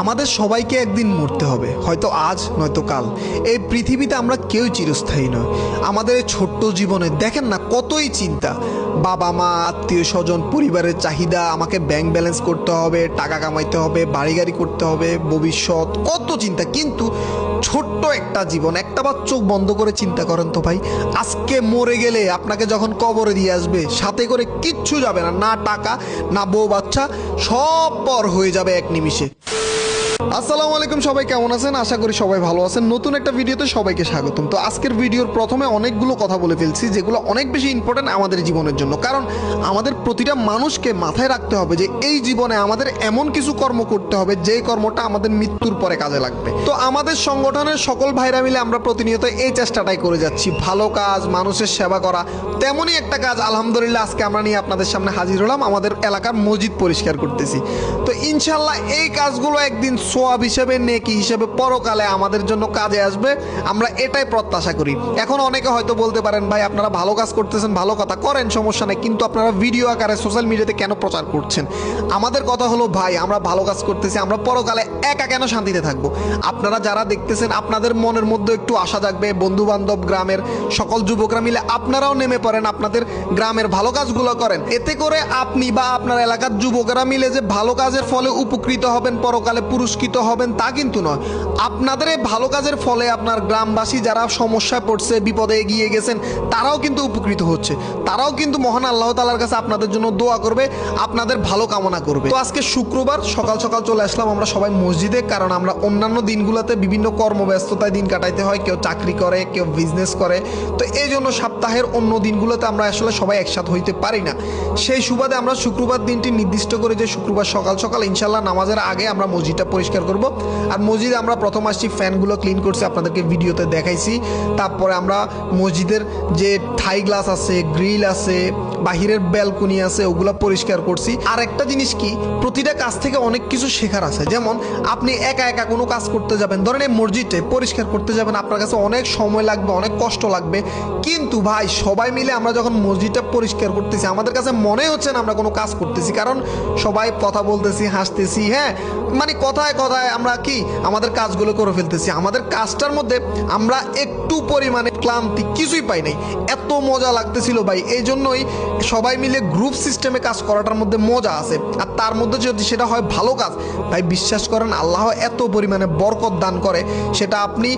আমাদের সবাইকে একদিন মরতে হবে, হয়তো আজ নয়তো কাল। এই পৃথিবীতে আমরা কেউ চিরস্থায়ী নয়। আমাদের এই ছোট্ট জীবনে দেখেন না কতই চিন্তা, বাবা মা, আত্মীয় স্বজন, পরিবারের চাহিদা, আমাকে ব্যাংক ব্যালেন্স করতে হবে, টাকা কামাইতে হবে, বাড়ি গাড়ি করতে হবে, ভবিষ্যৎ, কত চিন্তা। কিন্তু ছোট্ট একটা জীবন, একটাবার চোখ বন্ধ করে চিন্তা করেন তো ভাই, আজকে মরে গেলে আপনাকে যখন কবরে দিয়ে আসবে সাথে করে কিচ্ছু যাবে না, না টাকা না বউ বাচ্চা, সব পর হয়ে যাবে এক নিমিষে। আসসালামু আলাইকুম, সবাই কেমন আছেন? আশা করি সবাই ভালো আছেন। নতুন একটা ভিডিওতে সবাইকে স্বাগতম। তো আজকের ভিডিওর প্রথমে অনেকগুলো কথা বলে ফেলছি যেগুলো অনেক বেশি ইম্পর্টেন্ট আমাদের জীবনের জন্য, কারণ আমাদের প্রতিটা মানুষকে মাথায় রাখতে হবে যে এই জীবনে আমাদের এমন কিছু কর্ম করতে হবে যে কর্মটা আমাদের মৃত্যুর পরে কাজে লাগবে। তো আমাদের সংগঠনের সকল ভাইরা মিলে আমরা প্রতিনিয়ত এই চেষ্টাটাই করে যাচ্ছি, ভালো কাজ, মানুষের সেবা করা। তেমনই একটা কাজ আলহামদুলিল্লাহ আজকে আমরা নিয়ে আপনাদের সামনে হাজির হলাম। আমাদের এলাকার মসজিদ পরিষ্কার করতেছি। তো ইনশাল্লাহ এই কাজগুলো একদিন সোয়াব হিসেবে, নেকি হিসেবে পরকালে আমাদের জন্য কাজে আসবে, আমরা এটাই প্রত্যাশা করি। এখন অনেকে হয়তো বলতে পারেন, ভাই আপনারা ভালো কাজ করতেছেন, ভালো কথা করেন, সমস্যা নেই, কিন্তু আপনারা ভিডিও আকারে সোশ্যাল মিডিয়াতে কেন প্রচার করছেন? আমাদের কথা হলো ভাই, আমরা ভালো কাজ করতেছি, আমরা পরকালে একা কেন শান্তিতে থাকবো? আপনারা যারা দেখতেছেন আপনাদের মনের মধ্যে একটু আশা জাগবে, বন্ধু বান্ধব, গ্রামের সকল যুবকরা মিলে আপনারাও নেমে পড়েন, আপনাদের গ্রামের ভালো কাজগুলো করেন। এতে করে আপনি বা আপনার এলাকার যুবকেরা মিলে যে ভালো কাজের ফলে উপকৃত হবেন, পরকালে পুরস্কৃত হবেন তা কিন্তু নয়। আপনাদের এই ভালো কাজের ফলে আপনার গ্রামবাসী যারা সমস্যায় পড়ছে, বিপদে এগিয়ে গেছেন, তারাও কিন্তু উপকৃত হচ্ছে, তারাও কিন্তু মহান আল্লাহ তাআলার কাছে আপনাদের জন্য দোয়া করবে, আপনাদের ভালো কামনা করবে। তো আজকে শুক্রবার সকাল সকাল চলে আসলাম আমরা সবাই মসজিদে, কারণ আমরা অন্যান্য দিনগুলোতে বিভিন্ন কর্মব্যস্ততায় দিন কাটাইতে হয়, কেউ চাকরি করে, কেউ বিজনেস করে। তো এই জন্য সপ্তাহের অন্য দিনগুলোতে আমরা আসলে সবাই একসাথে হইতে পারি না। সেই সুবাদে আমরা শুক্রবার দিনটি নির্দিষ্ট করে যে শুক্রবার সকাল সকাল ইনশাল্লাহ নামাজের আগে আমরা মসজিদটা পরিষ্কার করব। আর মসজিদে আমরা প্রথম আসছি, ফ্যানগুলো ক্লিন করছি, আপনাদেরকে ভিডিওতে দেখাইছি। তারপরে আমরা মসজিদের যে থাই গ্লাস আছে, গ্রিল আছে, বাহিরের ব্যালকনি আছে, ওগুলো পরিষ্কার করছি। আর একটা জিনিস কি, প্রতিটা কাজ থেকে অনেক কিছু শেখার আছে। যেমন আপনি একা একা কোনো কাজ করতে যাবেন, ধরেন এই মসজিদটা পরিষ্কার করতে যাবেন, আপনার কাছে অনেক সময় লাগবে, অনেক কষ্ট লাগবে। কিন্তু ভাই সবাই মিলে আমরা যখন মসজিদটা পরিষ্কার করতেছি, আমাদের কাছে মনে হচ্ছে না আমরা কোনো কাজ করতেছি, কারণ সবাই কথা বলতেছি, হাসতেছি, হ্যাঁ, মানে কথায় কথায় আমরা কি আমাদের কাজগুলো করে ফেলতেছি। আমাদের কাজটার মধ্যে আমরা একটু পরিমাণে ক্লান্তি কিছুই পাই নাই, এত মজা লাগতেছিল ভাই। এই জন্যই সবাই মিলে গ্রুপ সিস্টেমে কাজ করাটার মধ্যে মজা আছে। আর তার মধ্যে যদি সেটা হয় ভালো কাজ, ভাই বিশ্বাস করেন আল্লাহ এত পরিমাণে বরকত দান করে, সেটা আপনি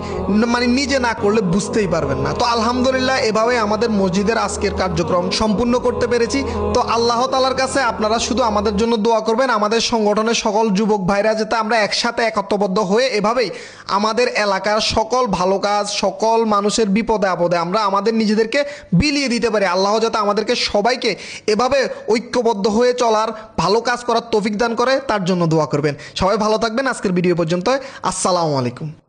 মানে নিজে না করলে বুঝতেই পারবেন না। তো আলহামদুলিল্লাহ এভাবে আমাদের মসজিদের আজকের কার্যক্রম সম্পূর্ণ করতে পেরেছি। তো আল্লাহ তাআলার কাছে আপনারা শুধু আমাদের জন্য দোয়া করবেন, আমাদের সংগঠনের সকল যুবক ভাইরা যাতে আমরা একসাথে একত্রবদ্ধ হয়ে এভাবেই আমাদের এলাকার সকল ভালো কাজ, সকল মানুষের বিপদে আপদে আমরা আমাদের নিজেদেরকে বিলিয়ে দিতে পারি। আল্লাহ যাতে আমাদেরকে সবাইকে এভাবে ঐক্যবদ্ধ হয়ে চলার, ভালো কাজ করার তৌফিক দান করে, তার জন্য দোয়া করবেন। সবাই ভালো থাকবেন। আজকের ভিডিও পর্যন্ত, আসসালামু আলাইকুম।